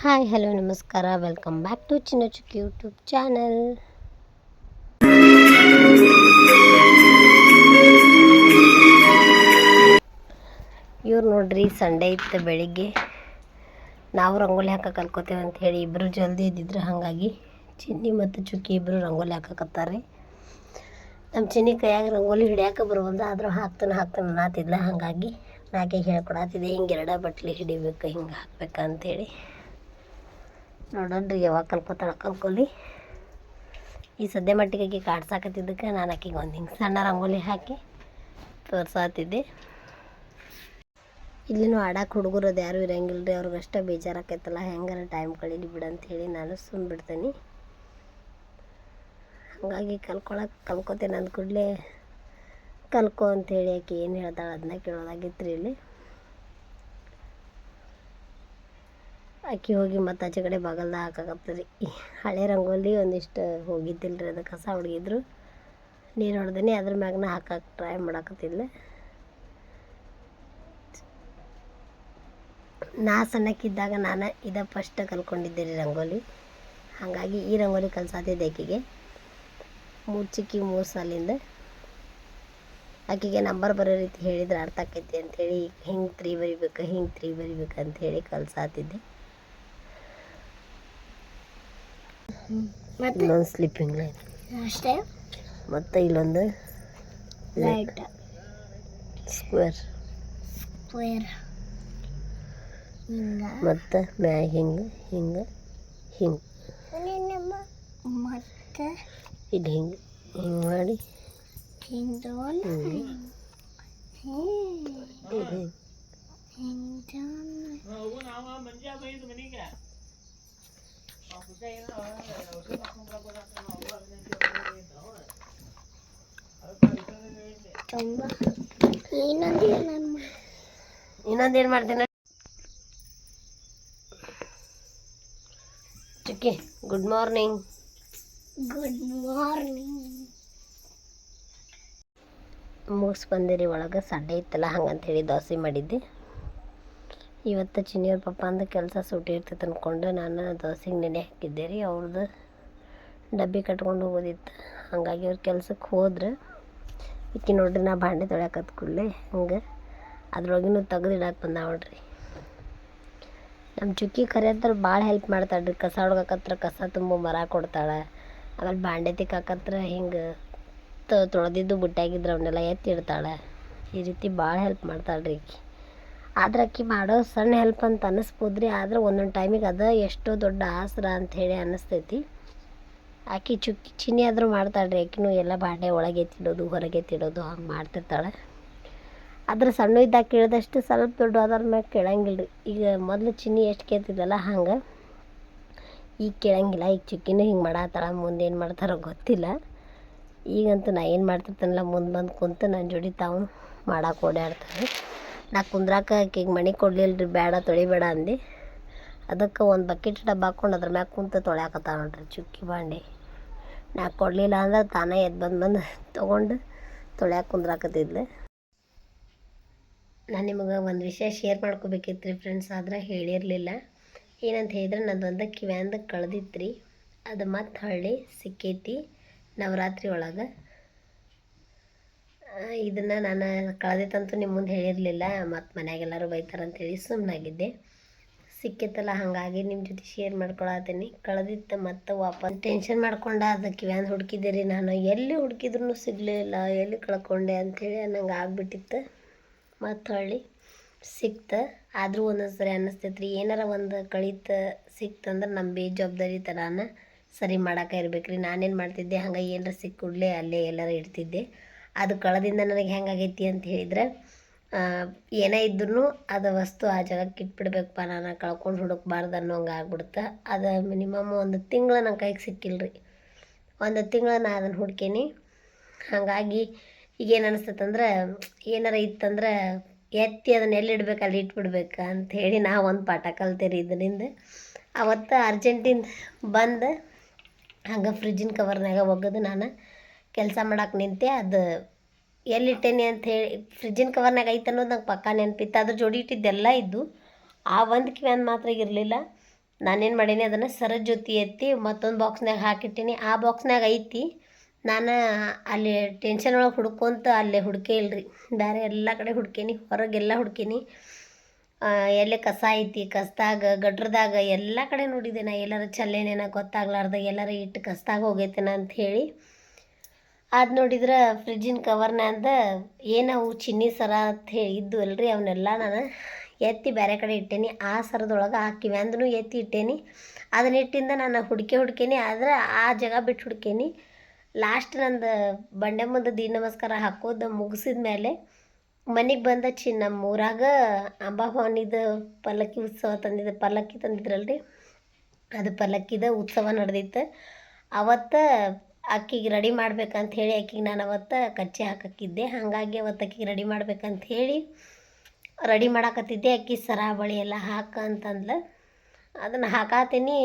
Hi hello ನಮಸ್ಕಾರ, welcome back to ಚಿನ್ನ ಚುಕ್ಕಿ ಯೂಟ್ಯೂಬ್ ಚಾನಲ್. ಇವ್ರು ನೋಡ್ರಿ, ಸಂಡೇ ಇತ್ತು, ಬೆಳಿಗ್ಗೆ ನಾವು ರಂಗೋಲಿ ಹಾಕಕ್ಕೆ ಕಲ್ಕೋತೇವೆ ಅಂತ ಹೇಳಿ ಇಬ್ಬರು ಜಲ್ದಿ ಇದ್ದಿದ್ರು. ಹಾಗಾಗಿ ಚಿನ್ನಿ ಮತ್ತು ಚುಕ್ಕಿ ಇಬ್ಬರು ರಂಗೋಲಿ ಹಾಕಕತ್ತಾರೆ. ನಮ್ಮ ಚಿನ್ನಿ ಕೈಯಾಗ ರಂಗೋಲಿ ಹಿಡಿಯಾಕೆ ಬರುವಂದ, ಆದರೂ ಹಾಕ್ತಾನೆ ಅನ್ನತ್ತಿದ್ಲ. ಹಾಗಾಗಿ ನಾಕೆ ಹೇಳ್ಕೊಡತ್ತಿದ್ದೆ, ಹಿಂಗೆ ಎರಡ ಬಟ್ಲಿ ಹಿಡಿಬೇಕು, ಹಿಂಗೆ ಹಾಕ್ಬೇಕಂತೇಳಿ. ನೋಡೋಣ್ರಿ ಯಾವಾಗ ಕಲ್ಕೋಲಿ. ಈ ಸದ್ಯ ಮಟ್ಟಿಗೆ ಕಾಡ್ಸಾಕತ್ತಿದ್ದಕ್ಕೆ ನಾನು ಆಕಿಗೆ ಒಂದು ಹಿಂಗೆ ಸಣ್ಣ ರಂಗೋಲಿ ಹಾಕಿ ತೋರ್ಸಾತಿದ್ದೆ. ಇಲ್ಲಿನೂ ಆಡಕ್ಕೆ ಹುಡುಗರದು ಯಾರೂ ಇರಂಗಿಲ್ಲ ರೀ, ಅವ್ರಿಗಷ್ಟೇ ಬೇಜಾರಾಕೈತಲ್ಲ, ಹೆಂಗಾರ ಟೈಮ್ ಕಳೀಲಿ ಬಿಡಂಥೇಳಿ ನಾನು ಸುಮ್ಮನೆ ಹಾಗಾಗಿ ಕಲ್ಕೋತೇನೆ ಅಂದ ಕೂಡಲೇ ಕಲ್ಕೊ ಅಂಥೇಳಿ ಆಕೆ ಏನು ಹೇಳ್ತಾಳೆ ಅದನ್ನ ಕೇಳೋದಾಗಿತ್ತು ರೀ. ಇಲ್ಲಿ ಆಕೆ ಹೋಗಿ ಮತ್ತು ಆಚೆ ಕಡೆ ಬಾಗಲ್ದಾಗ ಹಾಕಾಕತ್ತರಿ. ಹಳೆ ರಂಗೋಲಿ ಒಂದಿಷ್ಟು ಹೋಗಿದ್ದಿಲ್ಲ ರೀ, ಅದು ಕಸ ಹೊಡ್ಗಿದ್ರು, ನೀರು ಹೊಡೆದೀನಿ, ಅದ್ರ ಮ್ಯಾಗನ ಹಾಕಕ್ಕೆ ಟ್ರೈ ಮಾಡಾಕತ್ತಿಲ್ಲ. ನಾ ಸಣ್ಣಕ್ಕಿದ್ದಾಗ ನಾನು ಫಸ್ಟ್ ಕಲ್ಕೊಂಡಿದ್ದೆ ರೀ ರಂಗೋಲಿ. ಹಾಗಾಗಿ ಈ ರಂಗೋಲಿ ಕಲ್ಸಾತಿದ್ದೆ ಆಕೆಗೆ. 3 ಸಾಲಿಂದ ಆಕೆಗೆ ನಂಬರ್ ಬರೋ ರೀತಿ ಹೇಳಿದ್ರೆ ಅರ್ಥ ಆಕೈತಿ ಅಂಥೇಳಿ ಹಿಂಗೆ 3 ಬರಿಬೇಕು, ಹಿಂಗೆ 3 ಬರಿಬೇಕು ಅಂಥೇಳಿ ಕಲ್ಸಾತಿದ್ದೆ. ಇಲ್ಲೊಂದು ಸ್ಲಿಪ್ಪಿಂಗ್ ಲೈನ್ ಅಷ್ಟೇ, ಮತ್ತು ಇಲ್ಲೊಂದು ಲೈಟ್ ಸ್ಕ್ವೇರ್, ಮತ್ತು ಮ್ಯಾಗ ಹಿಂಗೆ ಹಿಂಗೆ ಮತ್ತು ಇದು ಹಿಂಗೆ ಮಾಡಿ ಇನ್ನೊಂದೇನು ಮಾಡ್ತೀನಿ ಚುಕ್ಕಿ. Good morning. ಮುಗಿಸ್ ಬಂದಿರಿ ಒಳಗೆ. ಸಂಡೆ ಇತ್ತಲ್ಲ, ಹಂಗಂತೇಳಿ ದೋಸೆ ಮಾಡಿದ್ದೆ. ಇವತ್ತು ಚಿನ್ನಿಯವ್ರ ಪಪ್ಪ ಅಂದ ಕೆಲಸ ಸೂಟಿ ಇರ್ತೈತೆ ಅಂದ್ಕೊಂಡು ನಾನು ದೋಸೆಗೆ ನೆನೆ ಹಾಕಿದ್ದೆ ರೀ. ಅವ್ರದ್ದು ಡಬ್ಬಿ ಕಟ್ಕೊಂಡು ಹೋಗೋದಿತ್ತು, ಹಾಗಾಗಿ ಅವ್ರ ಕೆಲ್ಸಕ್ಕೆ ಹೋದ್ರೆ ಈಕಿ ನೋಡ್ರಿ ನಾ ಭಾಂಡೆ ತೊಳ್ಯಾಕತ್ ಕೂಡಲೇ ಹಂಗೆ ಅದ್ರೊಳಗಿನೂ ತೆಗೆದಿಡಕ್ಕೆ ಬಂದ ನೋಡ್ರಿ. ನಮ್ಮ ಚುಕ್ಕಿ ಕರೆಯತ್ರ ಭಾಳ ಹೆಲ್ಪ್ ಮಾಡ್ತಾಳೆ ರೀ. ಕಸ ಹೊಡ್ಕತ್ರ ಕಸ ತುಂಬ ಮರ ಕೊಡ್ತಾಳೆ. ಆಮೇಲೆ ಭಾಂಡೆ ತಿಕ್ಕಾಕತ್ರ ಹಿಂಗೆ ತೊಳೆದಿದ್ದು ಬುಟ್ಟಾಗಿದ್ರೆ ಅವನ್ನೆಲ್ಲ ಎತ್ತಿಡ್ತಾಳೆ. ಈ ರೀತಿ ಭಾಳ ಹೆಲ್ಪ್ ಮಾಡ್ತಾಳೆ ರೀ ಈಕಿ. ಆದ್ರೆ ಆಕಿ ಮಾಡೋ ಸಣ್ಣ ಹೆಲ್ಪ್ ಅಂತ ಅನ್ನಿಸ್ಬೋದು ರೀ, ಆದ್ರೆ ಒಂದೊಂದು ಟೈಮಿಗೆ ಅದು ಎಷ್ಟೋ ದೊಡ್ಡ ಆಸರ ಅಂಥೇಳಿ ಅನ್ನಿಸ್ತೈತಿ. ಆಕಿ ಚಿನ್ನಿ ಆದರೂ ಮಾಡ್ತಾಳೆ ರೀ. ಆಕಿನೂ ಎಲ್ಲ ಭಾಂಡೆ ಒಳಗೆ ಎತ್ತಿಡೋದು ಹೊರಗೆ ಎತ್ತಿಡೋದು ಹಂಗೆ ಮಾಡ್ತಿರ್ತಾಳೆ. ಆದ್ರೆ ಸಣ್ಣ ಇದ್ದಾಗ ಕೇಳಿದಷ್ಟು ಸ್ವಲ್ಪ ದೊಡ್ಡ ಆದ್ರ ಮ್ಯಾಗ ಕೇಳಂಗಿಲ್ಲ ರೀ. ಈಗ ಮೊದಲು ಚಿನ್ನಿ ಎಷ್ಟು ಕೇಳ್ತಿದ್ದಲ್ಲ ಹಂಗೆ ಈಗ ಕೇಳಂಗಿಲ್ಲ. ಈಗ ಚುಕ್ಕಿನೂ ಹಿಂಗೆ ಮಾಡತ್ತಾಳ, ಮುಂದೆ ಏನು ಮಾಡ್ತಾರೋ ಗೊತ್ತಿಲ್ಲ. ಈಗಂತೂ ನಾ ಏನು ಮಾಡ್ತಿರ್ತಾನಲ್ಲ ಮುಂದೆ ಬಂದು ಕುಂತು ನನ್ನ ಜೋಡಿ ತಾವು ಮಾಡಕ್ಕೆ ಓಡಾಡ್ತಾರೆ. ನಾ ಕುಂದ್ರಾಕ ಆಕೆಗೆ ಮಣಿ ಕೊಡಲಿಲ್ಲ ರೀ, ಬೇಡ ತೊಳಿಬೇಡ ಅಂದು. ಅದಕ್ಕೆ ಒಂದು ಬಕೆಟ್ ಡಬ್ಬ ಹಾಕ್ಕೊಂಡು ಅದ್ರ ಮ್ಯಾಗ ಕುಂತು ತೊಳ್ಯಾಕತ್ತ ನೋಡ್ರಿ ಚುಕ್ಕಿ ಭಾಂಡೆ. ನಾ ಕೊಡಲಿಲ್ಲ ಅಂದ್ರೆ ತಾನೇ ಎದ್ದು ಬಂದು ತೊಗೊಂಡು ತೊಳ್ಯಾಕೆ ಕುಂದ್ರಾಕತ್ತಿದ್ಲೆ. ನಾನು ನಿಮಗೆ ಒಂದು ವಿಷಯ ಶೇರ್ ಮಾಡ್ಕೋಬೇಕಿತ್ತು ರೀ ಫ್ರೆಂಡ್ಸ್, ಆದ್ರೆ ಹೇಳಿರಲಿಲ್ಲ. ಏನಂತ ಹೇಳಿದ್ರೆ ನಂದೊಂದು ಕಿವ್ಯಾಂದ ಕಳೆದಿತ್ತು ರೀ, ಅದು ಮತ್ತೆ ಹಳ್ಳಿ ಸಿಕ್ಕೈತಿ ನವರಾತ್ರಿ ಒಳಗೆ. ಇದನ್ನು ನಾನು ಕಳೆದಿತ್ತಂತೂ ನಿಮ್ಮ ಮುಂದೆ ಹೇಳಿರಲಿಲ್ಲ, ಮತ್ತು ಮನ್ಯಾಗೆಲ್ಲರೂ ಬೈತಾರಂತೇಳಿ ಸುಮ್ಮನಾಗಿದ್ದೆ. ಸಿಕ್ಕಿತ್ತಲ್ಲ, ಹಾಗಾಗಿ ನಿಮ್ಮ ಜೊತೆ ಶೇರ್ ಮಾಡ್ಕೊಳತ್ತೀನಿ. ಕಳೆದಿತ್ತು ಮತ್ತು ವಾಪಸ್ ಟೆನ್ಷನ್ ಮಾಡ್ಕೊಂಡು ಅದು ಕಿವ್ಯಾಂದ ಹುಡುಕಿದ್ದೆ ರೀ. ನಾನು ಎಲ್ಲಿ ಹುಡುಕಿದ್ರೂ ಸಿಗಲಿಲ್ಲ, ಎಲ್ಲಿ ಕಳ್ಕೊಂಡೆ ಅಂಥೇಳಿ ನಂಗೆ ಆಗ್ಬಿಟ್ಟಿತ್ತು. ಮತ್ತು ಹೊಳ್ಳಿ ಸಿಕ್ತು. ಆದರೂ ಒಂದೊಂದು ಸರಿ ಅನ್ನಿಸ್ತೈತೆ ರೀ, ಏನಾರ ಒಂದು ಕಳೀತು ಸಿಕ್ತಂದ್ರೆ ನಮ್ಮ ಬೇಜವಾಬ್ದಾರಿ ಥರನ ಸರಿ ಮಾಡೋಕೆ ಇರ್ಬೇಕು ರೀ. ನಾನೇನು ಮಾಡ್ತಿದ್ದೆ, ಹಂಗೆ ಏನಾರ ಸಿಕ್ಕ ಕೂಡಲೇ ಅಲ್ಲೇ ಎಲ್ಲರೂ ಇಡ್ತಿದ್ದೆ. ಅದು ಕಳೆದಿಂದ ನನಗೆ ಹೆಂಗಾಗೈತಿ ಅಂತ ಹೇಳಿದ್ರೆ, ಏನೇ ಇದ್ರೂ ಅದು ವಸ್ತು ಆ ಜಾಗಕ್ಕೆ ಇಟ್ಬಿಡ್ಬೇಕಪ್ಪ, ನಾನು ಕಳ್ಕೊಂಡು ಹುಡುಕ್ಬಾರ್ದು ಅನ್ನೋಂಗೆ ಆಗ್ಬಿಡುತ್ತೆ. ಅದು ಮಿನಿಮಮ್ 1 ತಿಂಗಳು ನನ್ನ ಕೈಗೆ ಸಿಕ್ಕಿಲ್ಲ ರೀ. 1 ತಿಂಗಳು ನಾ ಅದನ್ನು ಹುಡ್ಕೇನಿ. ಹಾಗಾಗಿ ಈಗೇನು ಅನಿಸ್ತೈತಂದ್ರೆ, ಏನಾರ ಇತ್ತಂದ್ರೆ ಎತ್ತಿ ಅದನ್ನು ಎಲ್ಲಿ ಇಡ್ಬೇಕು ಅಲ್ಲಿ ಇಟ್ಬಿಡ್ಬೇಕು ಅಂಥೇಳಿ ನಾ ಒಂದು ಪಾಠ ಕಲ್ತೇರಿ ಇದರಿಂದ. ಅವತ್ತು ಅರ್ಜೆಂಟಿಂದ ಬಂದು ಹಂಗೆ ಫ್ರಿಜ್ಜಿನ ಕವರ್ನಾಗ ಒಗೆದು ನಾನು ಕೆಲಸ ಮಾಡಕ್ಕೆ ನಿಂತೆ. ಅದು ಎಲ್ಲಿಟ್ಟೇನಿ ಅಂಥೇಳಿ ಫ್ರಿಜ್ಜಿನ ಕವರ್ನಾಗ ಐತೆ ಅನ್ನೋದು ನಂಗೆ ಪಕ್ಕ ನೆನಪಿತ್ತು. ಅದ್ರ ಜೋಡಿ ಇಟ್ಟಿದ್ದೆಲ್ಲ ಇದ್ದು, ಆ ಒಂದು ಕಿವ್ಯಾಂದ ಮಾತ್ರ ಇರಲಿಲ್ಲ. ನಾನೇನು ಮಾಡೀನಿ ಅದನ್ನು ಸರದ ಜೊತೆ ಎತ್ತಿ ಮತ್ತೊಂದು ಬಾಕ್ಸ್ನಾಗ ಹಾಕಿಟ್ಟೀನಿ. ಆ ಬಾಕ್ಸ್ನಾಗ ಐತಿ, ನಾನು ಅಲ್ಲಿ ಟೆನ್ಷನ್ ಒಳಗೆ ಹುಡ್ಕೊಂತ ಅಲ್ಲೇ ಹುಡುಕೇ ಇಲ್ರಿ. ಬೇರೆ ಎಲ್ಲ ಕಡೆ ಹುಡ್ಕೇನಿ, ಹೊರಗೆಲ್ಲ ಹುಡ್ಕೇನಿ. ಎಲ್ಲೇ ಕಸ ಐತಿ, ಕಸದಾಗ ಗಟ್ರದಾಗ ಎಲ್ಲ ಕಡೆ ನೋಡಿದೆ. ನಾ ಎಲ್ಲರ ಚಲ್ಲೇನೇನ ಗೊತ್ತಾಗ್ಲಾರ್ದ ಎಲ್ಲರ ಇಟ್ಟು ಕಸದಾಗ ಹೋಗೈತೇನ ಅಂಥೇಳಿ. ಅದು ನೋಡಿದ್ರೆ ಫ್ರಿಜ್ಜಿನ ಕವರ್ನಾಗ ಏನವು ಚಿನ್ನಿ ಸರ ಅಂಥೇಳಿ ಇದ್ದು ಅಲ್ರಿ, ಅವನ್ನೆಲ್ಲ ನಾನು ಎತ್ತಿ ಬೇರೆ ಕಡೆ ಇಟ್ಟೇನಿ. ಆ ಸರದೊಳಗೆ ಆ ಕಿವ್ಯಾಂದೂ ಎತ್ತಿ ಇಟ್ಟೇನಿ. ಅದನ್ನಿಟ್ಟಿಂದ ನಾನು ಹುಡ್ಕೇನಿ, ಆದ್ರೆ ಆ ಜಾಗ ಬಿಟ್ಟು ಹುಡ್ಕೇನಿ. ಲಾಸ್ಟ್ ನಂದು ಬಂಡೆ ಮುಂದೆ ದೀನ ನಮಸ್ಕಾರ ಹಾಕೋದು ಮುಗಿಸಿದ ಮೇಲೆ ಮನೆಗೆ ಬಂದ ನಮ್ಮ ಊರಾಗ ಅಂಬಾಭವಾನಿದು ಪಲ್ಲಕ್ಕಿ ಉತ್ಸವ ಪಲ್ಲಕ್ಕಿ ತಂದಿದ್ರಲ್ರಿ, ಅದು ಪಲ್ಲಕ್ಕಿದ ಉತ್ಸವ ನಡೆದಿತ್ತು. ಅವತ್ತು ಅಕ್ಕಿಗೆ ರೆಡಿ ಮಾಡ್ಬೇಕಂತ ಹೇಳಿ ಅಕ್ಕಿಗೆ ನಾನು ಅವತ್ತು ಕಚ್ಚೆ ಹಾಕಿದ್ದೆ. ಹಾಗಾಗಿ ಅವತ್ತು ಅಕ್ಕಿಗೆ ರೆಡಿ ಮಾಡ್ಬೇಕಂತ ಹೇಳಿ ರೆಡಿ ಮಾಡಾಕತ್ತಿದ್ದೆ. ಅಕ್ಕಿ ಸರ ಬಳಿ ಎಲ್ಲ ಅಂತಂದ್ಲು. ಅದನ್ನು ಹಾಕಾತೀನಿ.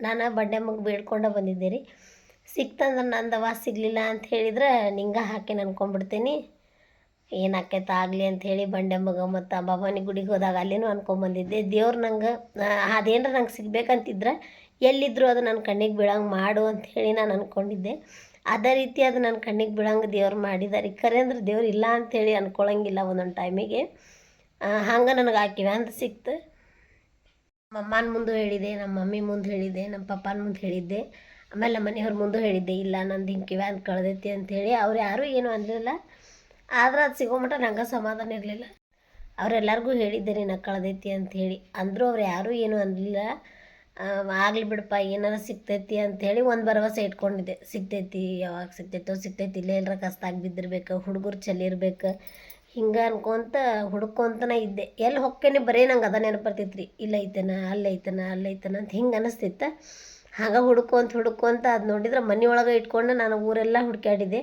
ನಾನು ಬಂಡೆಮ್ಮಗೆ ಬೇಡ್ಕೊಂಡು ಬಂದಿದ್ದೆ ರೀ. ಸಿಕ್ತಂದ್ರೆ ನಂದವ, ಸಿಗಲಿಲ್ಲ ಅಂತ ಹೇಳಿದ್ರೆ ನಿಂಗೆ ಹಾಕೇನು ಅನ್ಕೊಂಡ್ಬಿಡ್ತೀನಿ. ಏನು ಆಕೈತೆ ಆಗಲಿ ಅಂಥೇಳಿ ಬಂಡೆಮ್ಮಗ ಮತ್ತು ಅಂಬಾಭವಾನಿ ಗುಡಿಗೆ ಹೋದಾಗ ಅಲ್ಲಿನೂ ಅನ್ಕೊಂಬಂದಿದ್ದೆ. ದೇವ್ರು ನಂಗೆ ಅದೇನಾರ ನಂಗೆ ಸಿಗ್ಬೇಕಂತಿದ್ರೆ ಎಲ್ಲಿದ್ದರೂ ಅದು ನನ್ನ ಕಣ್ಣಿಗೆ ಬೀಳಂಗೆ ಮಾಡು ಅಂಥೇಳಿ ನಾನು ಅಂದ್ಕೊಂಡಿದ್ದೆ. ಅದೇ ರೀತಿ ಅದು ನನ್ನ ಕಣ್ಣಿಗೆ ಬೀಳಂಗೆ ದೇವ್ರು ಮಾಡಿದಾರೆ. ಖರೆ ಅಂದ್ರೆ ದೇವ್ರು ಇಲ್ಲ ಅಂಥೇಳಿ ಅಂದ್ಕೊಳಂಗಿಲ್ಲ ಒಂದೊಂದು ಟೈಮಿಗೆ. ಹಂಗೆ ನನಗೆ ಹಾಕಿವೆ ಅಂತ ಸಿಕ್ತು. ನಮ್ಮ ಅಮ್ಮನ ಮುಂದೆ ಹೇಳಿದೆ, ನಮ್ಮ ಮಮ್ಮಿ ಮುಂದೆ ಹೇಳಿದ್ದೆ, ನಮ್ಮ ಪಪ್ಪನ ಮುಂದೆ ಹೇಳಿದ್ದೆ, ಆಮೇಲೆ ನಮ್ಮ ಮನೆಯವ್ರ ಮುಂದೆ ಹೇಳಿದ್ದೆ. ಇಲ್ಲ ನಂದು ಹಿಂಗೆ ಕಿವ್ಯಾ ಅಂತ ಕಳೆದೈತಿ ಅಂಥೇಳಿ. ಅವ್ರು ಯಾರೂ ಏನೂ ಅನ್ನಲಿಲ್ಲ. ಆದ್ರೆ ಅದು ಸಿಗೋ ಮಟ್ಟ ನಂಗೆ ಸಮಾಧಾನ ಇರಲಿಲ್ಲ. ಅವರೆಲ್ಲರಿಗೂ ಹೇಳಿದ್ದೆ ರೀ ನಾ ಕಳೆದೈತಿ ಅಂಥೇಳಿ. ಅಂದರೂ ಅವ್ರು ಯಾರೂ ಏನೂ ಅನ್ನಲಿಲ್ಲ. ಆಗಲಿ ಬಿಡಪ್ಪ, ಏನಾರ ಸಿಗ್ತೈತಿ ಅಂಥೇಳಿ ಒಂದು ಭರವಸೆ ಇಟ್ಕೊಂಡಿದ್ದೆ. ಸಿಗ್ತೈತಿ, ಯಾವಾಗ ಸಿಗ್ತೈತಿ, ಇಲ್ಲೇ ಎಲ್ಲರ ಕಸ್ದಾಗ ಬಿದ್ದಿರ್ಬೇಕು, ಹುಡುಗರು ಚೆಲ್ಲಿರ್ಬೇಕು, ಹಿಂಗೆ ಅನ್ಕೊಂತ ಹುಡ್ಕೊಂತನೇ ಇದ್ದೆ. ಎಲ್ಲಿ ಹೊಕ್ಕೇನೆ ಬರೀ ನಂಗೆ ಅದ ನೆನಪು ಬರ್ತೈತ್ರಿ. ಇಲ್ಲೈತನ ಅಲ್ಲೈತನ ಅಂತ ಹಿಂಗೆ ಅನ್ನಿಸ್ತಿತ್ತು. ಹಾಗೆ ಹುಡ್ಕೊಂತ ಅದು ನೋಡಿದ್ರೆ ಮನೆ ಒಳಗೆ ಇಟ್ಕೊಂಡು ನಾನು ಊರೆಲ್ಲ ಹುಡ್ಕ್ಯಾಡಿದ್ದೆ.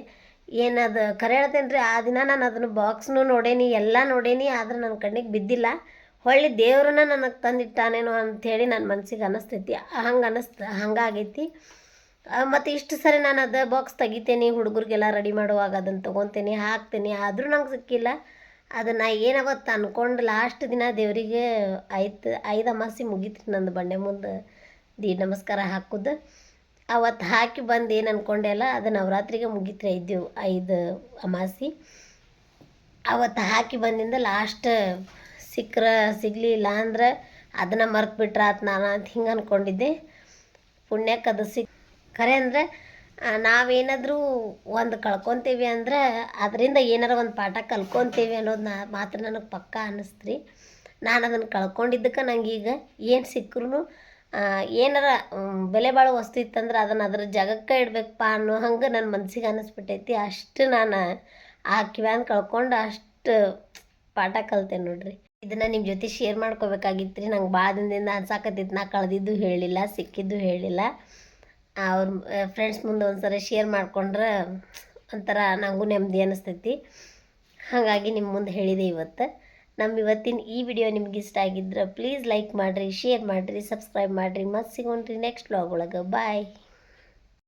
ಏನದು ಕರೆ ಹೇಳ್ತೇನೆ ರೀ, ಆ ದಿನ ನಾನು ಅದನ್ನು ಬಾಕ್ಸ್ನೂ ನೋಡೇನಿ, ಎಲ್ಲ ನೋಡೇನಿ, ಆದ್ರೆ ನನ್ನ ಕಣ್ಣಿಗೆ ಬಿದ್ದಿಲ್ಲ. ಹೊಳ್ಳಿ ದೇವ್ರನ್ನ ನನಗೆ ತಂದಿಟ್ಟಾನೇನೋ ಅಂಥೇಳಿ ನನ್ನ ಮನಸ್ಸಿಗೆ ಅನ್ನಿಸ್ತೈತಿ. ಹಂಗಾಗೈತಿ. ಮತ್ತು ಇಷ್ಟು ಸರಿ ನಾನು ಅದು ಬಾಕ್ಸ್ ತೆಗಿತೇನೆ, ಹುಡುಗರಿಗೆಲ್ಲ ರೆಡಿ ಮಾಡುವಾಗ ಅದನ್ನು ತೊಗೊತೇನೆ, ಹಾಕ್ತೇನೆ, ಆದರೂ ನಂಗೆ ಸಿಕ್ಕಿಲ್ಲ. ಅದನ್ನು ಏನವತ್ತು ಅಂದ್ಕೊಂಡು ಲಾಸ್ಟ್ ದಿನ ದೇವರಿಗೆ 5 ಅಮಾವಾಸ್ಯೆ ಮುಗೀತು ನಂದು ಬಂಡೆ ಮುಂದೆ ದೀಡ್ ನಮಸ್ಕಾರ ಹಾಕೋದು. ಅವತ್ತು ಹಾಕಿ ಬಂದು ಏನು ಅಂದ್ಕೊಂಡೆ ಅಲ್ಲ, ಅದು ನವರಾತ್ರಿಗೆ ಮುಗೀತು 5 ಅಮಾವಾಸ್ಯೆ. ಅವತ್ತು ಹಾಕಿ ಬಂದಿಂದ ಲಾಸ್ಟ್ ಸಿಗಲಿಲ್ಲ ಅಂದ್ರೆ ಅದನ್ನು ಮರ್ತು ಬಿಟ್ರೆ ಆತು ನಾನು ಅಂತ ಹಿಂಗೆ ಅಂದ್ಕೊಂಡಿದ್ದೆ. ಪುಣ್ಯಕ್ಕೆ ಅದು ಖರೆ ಅಂದರೆ ನಾವೇನಾದರೂ ಒಂದು ಕಳ್ಕೊತೀವಿ ಅಂದ್ರೆ ಅದರಿಂದ ಏನಾರ ಒಂದು ಪಾಠ ಕಲ್ಕೊತೀವಿ ಅನ್ನೋದು ಮಾತ್ರ ನನಗೆ ಪಕ್ಕ ಅನ್ನಿಸ್ತ್ರಿ. ನಾನು ಅದನ್ನು ಕಳ್ಕೊಂಡಿದ್ದಕ್ಕೆ ನಂಗೆ ಈಗ ಏನು ಸಿಕ್ಕರೂ ಏನಾರ ಬೆಲೆ ಬಾಳೋ ವಸ್ತು ಇತ್ತಂದ್ರೆ ಅದನ್ನು ಅದ್ರ ಜಾಗಕ್ಕೆ ಇಡಬೇಕಪ್ಪ ಅನ್ನೋ ಹಂಗೆ ನನ್ನ ಮನಸ್ಸಿಗೆ ಅನ್ನಿಸ್ಬಿಟ್ಟೈತಿ. ಅಷ್ಟು ನಾನು ಆ ಕಿವ್ಯಾನ್ ಕಳ್ಕೊಂಡು ಅಷ್ಟು ಪಾಠ ಕಲ್ತೇನೆ ನೋಡ್ರಿ. ಇದನ್ನು ನಿಮ್ಮ ಜೊತೆ ಶೇರ್ ಮಾಡ್ಕೋಬೇಕಾಗಿತ್ತು ರೀ. ನಂಗೆ ಭಾಳ ದಿನದಿಂದ ಅನ್ಸಾಕತ್ತಿತ್ತು, ನಾ ಕಳೆದಿದ್ದು ಹೇಳಿಲ್ಲ, ಸಿಕ್ಕಿದ್ದು ಹೇಳಿಲ್ಲ. ಅವ್ರ ಫ್ರೆಂಡ್ಸ್ ಮುಂದೆ ಒಂದ್ಸರಿ ಶೇರ್ ಮಾಡ್ಕೊಂಡ್ರೆ ಒಂಥರ ನನಗೂ ನೆಮ್ಮದಿ ಅನ್ನಿಸ್ತೈತಿ. ಹಾಗಾಗಿ ನಿಮ್ಮ ಮುಂದೆ ಹೇಳಿದೆ ಇವತ್ತು. ನಮ್ಮ ಇವತ್ತಿನ ಈ ವಿಡಿಯೋ ನಿಮ್ಗೆ ಇಷ್ಟ ಆಗಿದ್ರೆ ಪ್ಲೀಸ್ ಲೈಕ್ ಮಾಡಿರಿ, ಶೇರ್ ಮಾಡಿರಿ, ಸಬ್ಸ್ಕ್ರೈಬ್ ಮಾಡಿರಿ. ಮತ್ತೆ ಸಿಗೋಣ್ರಿ ನೆಕ್ಸ್ಟ್ ವ್ಲಾಗ್ ಒಳಗೆ. ಬಾಯ್.